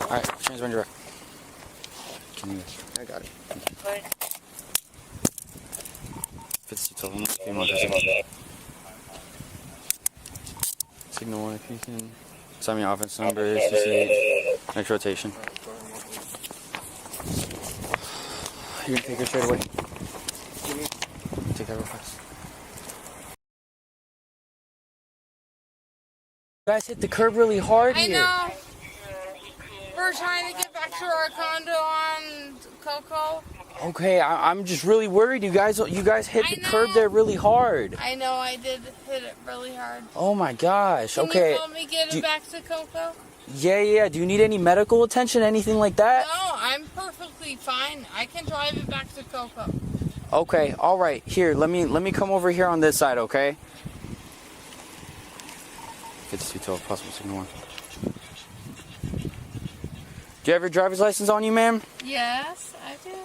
Alright, change when you're ready. Can you? I got it. Right. 52 Signal 1 if you can. Send me offense number is 68. Next rotation. You're gonna take her straight away. Take that real fast. You guys hit the curb really hard here. I know. We're trying to get back to our condo on Coco. Okay, I'm just really worried. You guys hit the curb there really hard. I know, I did hit it really hard. Oh my gosh. Can okay. you help me get it back to Coco? Yeah. Do you need any medical attention, anything like that? No, I'm perfectly fine. I can drive it back to Coco. Okay, all right. Here, let me come over here on this side, okay? 5212, possible signal 1. Do you have your driver's license on you, ma'am? Yes, I do.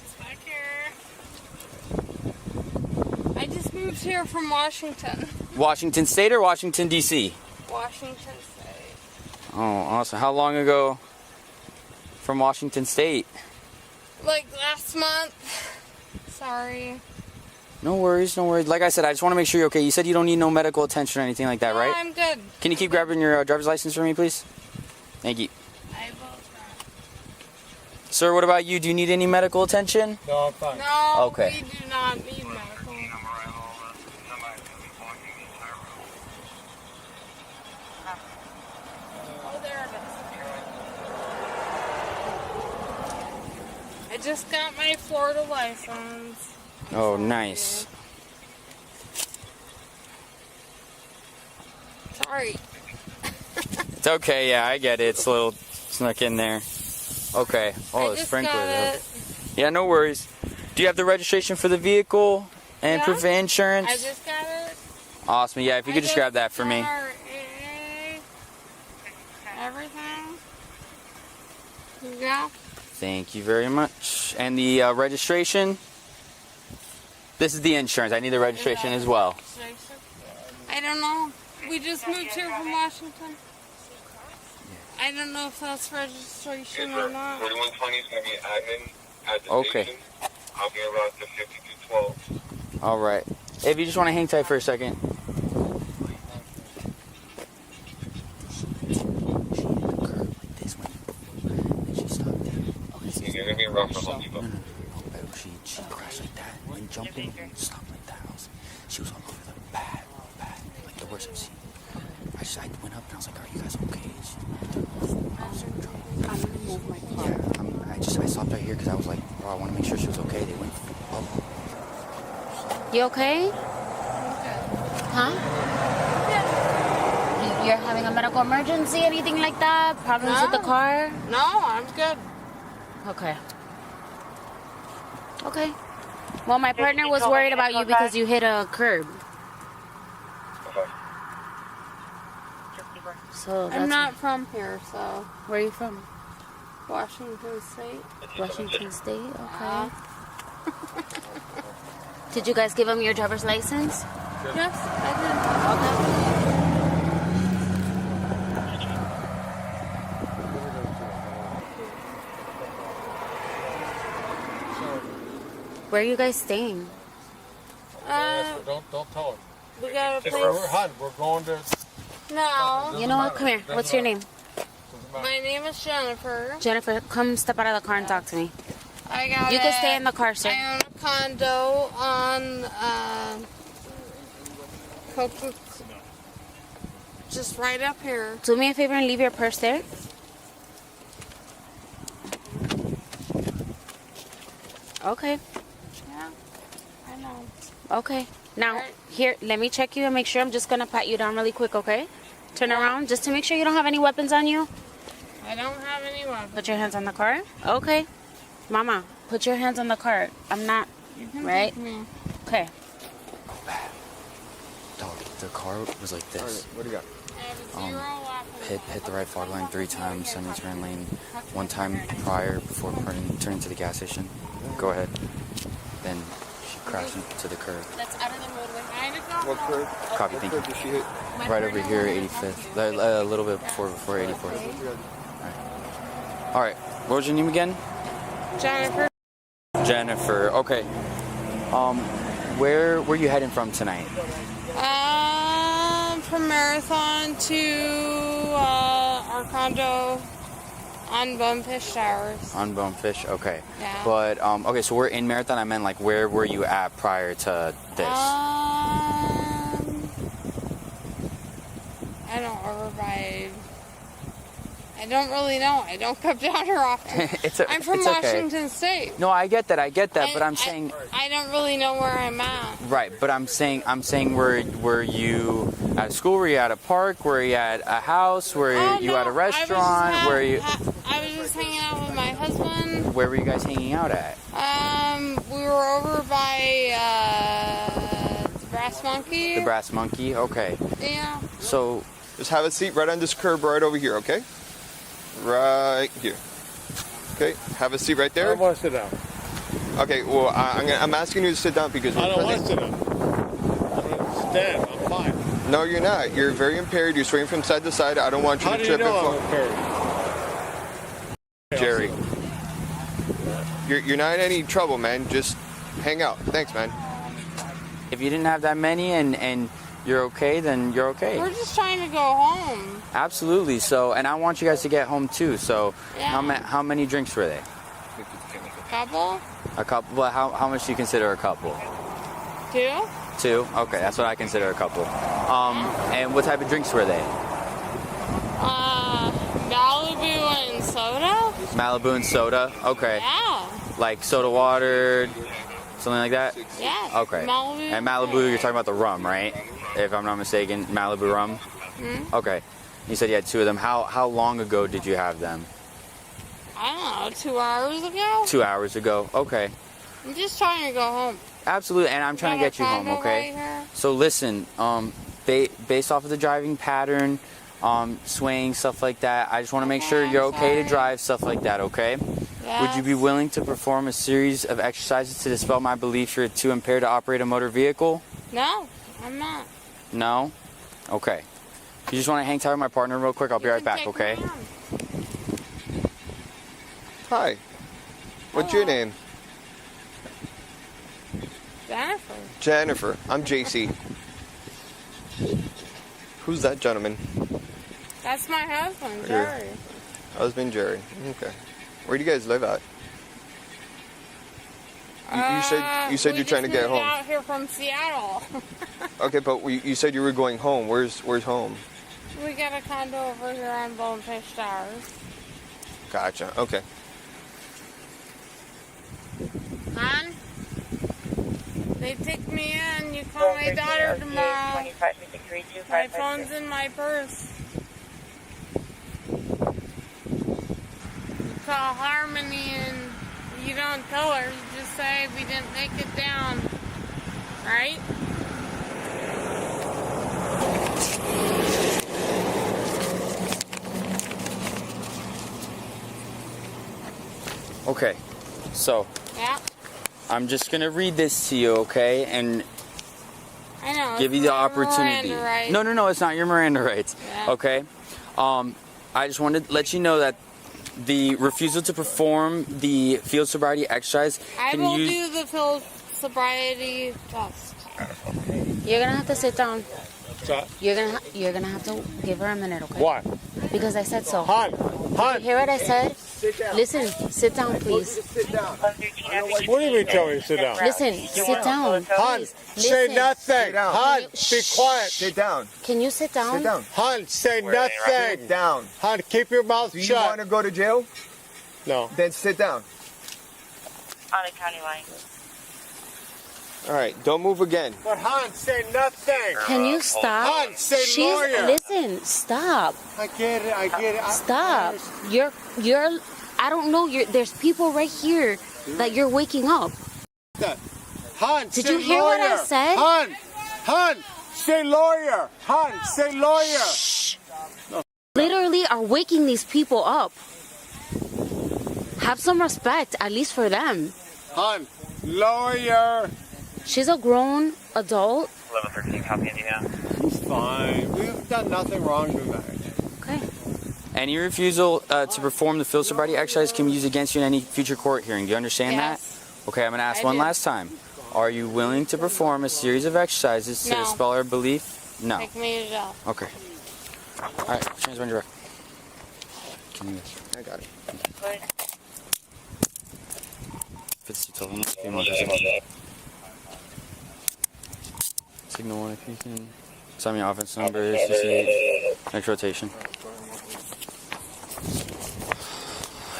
It's back here. I just moved here from Washington. Washington State or Washington, D.C.? Washington State. Oh, awesome. How long ago from Washington State? Like last month. Sorry. No worries. Like I said, I just want to make sure you're okay. You said you don't need no medical attention or anything like that, right? I'm good. Can you keep grabbing your driver's license for me, please? Thank you. I will try. Sir, what about you? Do you need any medical attention? No, I'm fine. No, okay. We do not need medical. Oh, there it is. I just got my Florida license. Oh, nice. Sorry. It's okay, yeah, I get it. It's a little snuck in there. Okay. Oh, the sprinkler. Yeah, no worries. Do you have the registration for the vehicle and proof of insurance? I just got it. Awesome. Yeah, if you could just grab that for me. Everything. Here you go. Thank you very much. And the registration? This is the insurance. I need the registration as well. I don't know. We just moved here from Washington. I don't know if that's registration or not. 4120 is going to be admin at the okay. station. I'll be around to 5212. All right. If you just want to hang tight for a second. You're going to be around for Home Depot. No. She crashed like that and jumped in and stopped like that. She was all over the bad. Like the worst I've seen. I went up and I was like, are you guys okay? I'm going to move my car. Yeah, I stopped right here because I was like, oh, I want to make sure she was okay. They went up. You okay? Huh? You're having a medical emergency, anything like that? Problems with the car? No, I'm good. Okay. Okay. Well, my partner was worried about you because you hit a curb. So I'm not from here, so. Where are you from? Washington State. Washington State, okay. Did you guys give him your driver's license? Yes, I Where are you guys staying? Don't tell her. We got a place. We're going to... No. You know what? Come here. What's your name? My name is Jennifer. Jennifer, come step out of the car and talk to me. I got You can stay in the car, sir. I own a condo on Coco, just right up here. Do me a favor and leave your purse there. Okay. Yeah, I know. Okay. Now, Right. here, let me check you and make sure. I'm just going to pat you down really quick, okay? Turn around just to make sure you don't have any weapons on you. I don't have any weapons. Put your hands on the car. Okay. Mama, put your hands on the car. I'm not, right? Okay. Oh, bad. Dog, the car was like this. What do you got? I have a 0 weapons. Hit the right fog line 3 times, semi-turn lane 1 time prior before turning to the gas station. Go ahead. Then she crashed into the curb. That's out of the roadway. Trying to go What curve? Copy, thank you. Did she hit? Right over here, 85th. A little bit before 84th. All right. What was your name again? Jennifer. Jennifer. Okay. Where were you heading from tonight? From Marathon to our condo on Bonefish Towers. On Bonefish. Okay. Yeah. But okay, so we're in Marathon. I meant like where were you at prior to this? I don't over by. I don't really know. I don't come down here often. I'm from Washington State. No, I get that, but I'm saying I don't really know where I'm at. right. But I'm saying were you at school? Were you at a park? Were you at a house? Were you at a restaurant? Were you? I was just hanging out with my husband. Where were you guys hanging out at? We were over by the Brass Monkey. The Brass Monkey. Okay. Yeah. So just have a seat right on this curb right over here, okay? Right here. Okay, have a seat right there. I don't want to sit down. Okay, well, I'm asking you to sit down because I don't want to sit down. I'm going to stand. I'm fine. No, you're not. You're very impaired. You're swaying from side to side. I don't want you How to do trip you know and I'm impaired? Jerry, you're not in any trouble, man. Just hang out. Thanks, man. if you didn't have that many and you're okay, then you're okay. We're just trying to go home. Absolutely. So, and I want you guys to get home too. So, Yeah. how many drinks were they? Couple? A couple. Well, how much do you consider a couple? 2? 2. Okay, that's what I consider a couple. And what type of drinks were they? Malibu and soda? Malibu and soda. Okay. Yeah. Like soda water, something like that. Yeah. Okay. Malibu. And Malibu, you're talking about the rum, right? If I'm not mistaken, Malibu rum. Hmm? Okay. You said you had 2 of them. How long ago did you have them? I don't know, 2 hours ago? 2 hours ago. Okay. I'm just trying to go home. Absolutely, and I'm trying to get you home, okay? Right So listen, based off of the driving pattern, swaying, stuff like that, I just want to make sure you're okay to drive, stuff like that, okay? Yes. Would you be willing to perform a series of exercises to dispel my belief you're too impaired to operate a motor vehicle? No, I'm not. No? Okay. You just want to hang tight with my partner real quick? I'll be right back, okay? Hi. What's your name? Jennifer. Jennifer. I'm JC. Who's that gentleman? That's my husband, Here. Jerry. Husband Jerry. Okay. Where do you guys live at? You said you're trying to get We home. out here from Seattle. Okay, but you said you were going home. Where's home? We got a condo over here on Bonefish Towers. Gotcha. Okay. Hon? They take me in. You call my daughter tomorrow. My phone's in my purse. You call Harmony and you don't tell her. You just say we didn't make it down. Right? Okay. So, Yeah. I'm just going to read this to you, okay? And I know. give it's you the my opportunity. Miranda right. No, it's not your Miranda rights. Yeah. Okay? I just wanted to let you know that the refusal to perform the field sobriety exercise I will do the field sobriety test. You're gonna have to sit down. Stop. You're gonna have to give her a minute, okay? Why? Because I said so. Hon, You hear what I said? Listen, sit down, please. what do you mean tell me to sit down? Listen, sit down. Hon, Please. say Listen. nothing. down. Hon, be quiet. Sit down. Can you sit down? Sit down. Hon, say Sit nothing. down. Hon, keep your mouth Do you want shut. to go to jail? No. Then sit down. On the county line. All right. Don't move again. But Hon, say nothing. Can you stop? Hon, say lawyer. Listen, stop. I get it. Stop. You're I don't know, there's people right here that you're waking up. Hon, Did say you hear what I lawyer. said? Hon, say lawyer. Hon, say lawyer. Shh. Literally are waking these people up. Have some respect, at least for them. Hon, lawyer. She's a grown adult. 1113, copy Indiana. He's fine. We've done nothing wrong tonight. Okay. Any refusal to perform the field sobriety exercise can be used against you in any future court hearing. Do you understand Yes. that? Okay, I'm going to ask I one do. last time. Are you willing to perform a series of exercises to No. dispel our belief? No. Take me to jail. Okay. All right, transfer direct. Can you? I got it. Signal 1 if you can. Tell me your offense number is CCH. Next rotation.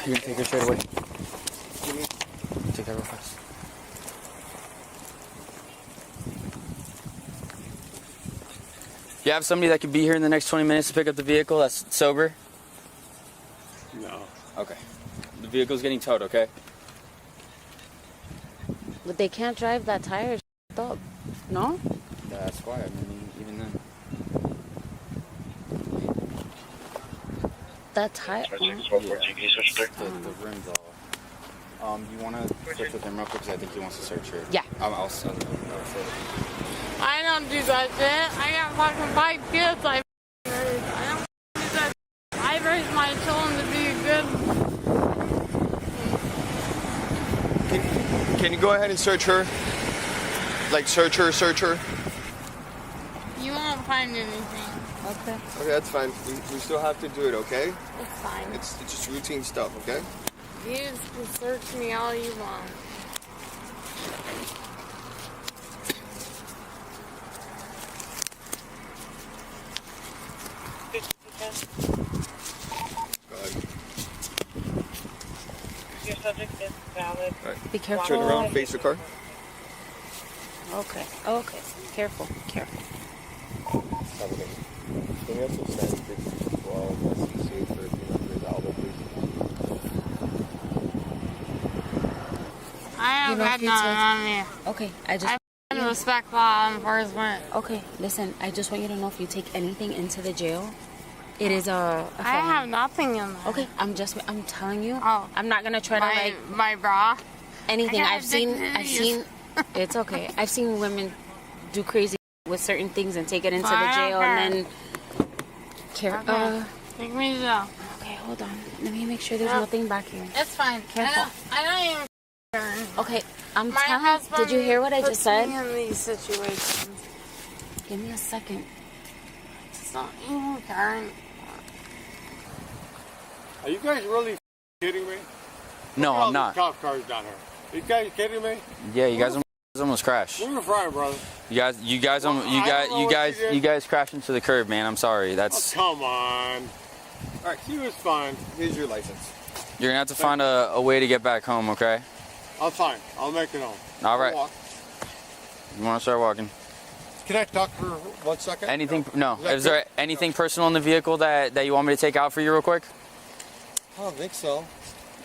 You can take her straight away. Take that real fast. You have somebody that could be here in the next 20 minutes to pick up the vehicle that's sober? No. Okay. The vehicle's getting towed, okay? But they can't drive that tire up. No? That's why, I mean, even then. That tire. The rims all. You want to switch with him real quick because I think he wants to search her. Yeah. I'll show you. I don't do that shit. I got fucking 5 kids I raised. I don't do that. I raised my children to be good. Can you go ahead and search her? Like search her. You won't find anything. Okay. Okay, that's fine. We still have to do it, okay? It's fine. It's just routine stuff, okay? You can search me all you want. Go ahead. Your subject is valid. All right. Be careful. Turn around, face the car. Okay. Okay. Careful. Careful. Can we have some statistics for all of us and see if there's Alba, please? I haven't got nothing on me. Okay. I just. I respect law enforcement. Okay. Listen. I just want you to know if you take anything into the jail, it is a I felony. have nothing in there. Okay. I'm telling you. Oh. I'm not gonna try to like my bra. anything. I got I've seen. dignity. It's okay. I've seen women do crazy with certain things and take it into I the don't jail care. and then. Okay. Take me to jail. Okay, hold on. Let me make sure there's Yeah. nothing back here. It's fine. Careful. I don't even care. Okay, I'm My telling. husband Did you hear what I puts just said? me in these situations. Give me a second. It's not even caring. Are you guys really kidding me? No, Look at all I'm not. these cop cars down here. You guys kidding me? Yeah, you guys almost crashed. We were fine, brother. You guys don't know what you did. crashed into the curb, man. I'm sorry. Oh, That's come on. All right, He was fine. here's your license. you're gonna have to find a way to get back home, okay? I'm fine. I'll make it home. All right. I'll walk. You want to start walking? Can I talk for 1 second? Anything? No. Is that Is there anything personal in the vehicle that you want me to take out for you real quick? I don't think so.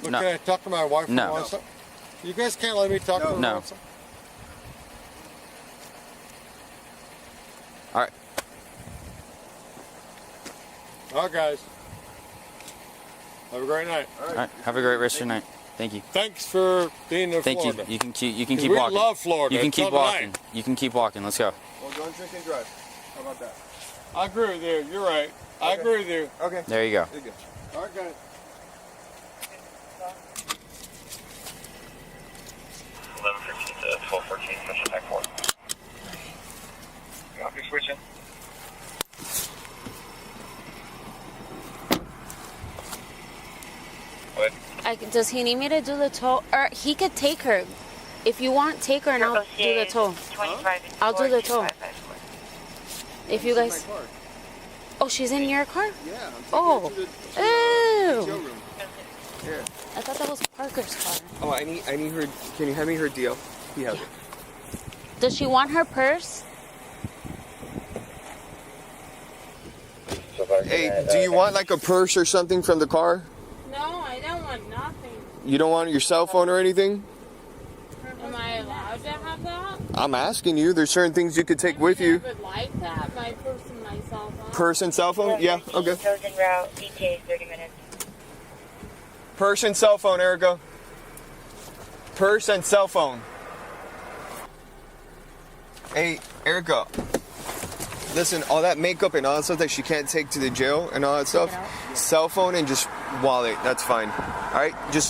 But No. Can I talk to my wife for No. 1 second? You guys can't let me talk to her No. 1 second? All right. All right, guys. Have a great night. All right. Have a great rest of your night. Thank you. Thanks for being in Thank Florida. you. You can keep we walking. love Florida. You can keep Come walking. tonight. You can keep walking. Let's go. Well, don't drink and drive. How about that? I agree with you. You're right. I Okay. agree with you. Okay. There you go. You're good. All right, guys. 1113 to 1214, Mission Tech 4. Copy, switching. What? Does he need me to do the tow? Or he could take her. If you want, take her and I'll do the tow. 25 I'll do the tow. 2554. If you guys. My car. Oh, she's in your car? Yeah. I'm taking Oh. her to the Ew. showroom. Here. I thought that was Parker's car. Oh, I need her. Can you hand me her deal? He has it. Does she want her purse? Hey, do you want like a purse or something from the car? No, I don't want nothing. You don't want your cell phone or anything? Am I allowed to have that? I'm asking you. There's certain things you could take with you. I would like that. My purse and my cell phone. Purse and cell phone? Yeah, okay. Goes en route, ETA 30 minutes. Purse and cell phone, Erica. Purse and cell phone. Hey, Erica, listen, all that makeup and all that stuff that she can't take to the jail and all that stuff, cell phone and just wallet, that's fine. All right, just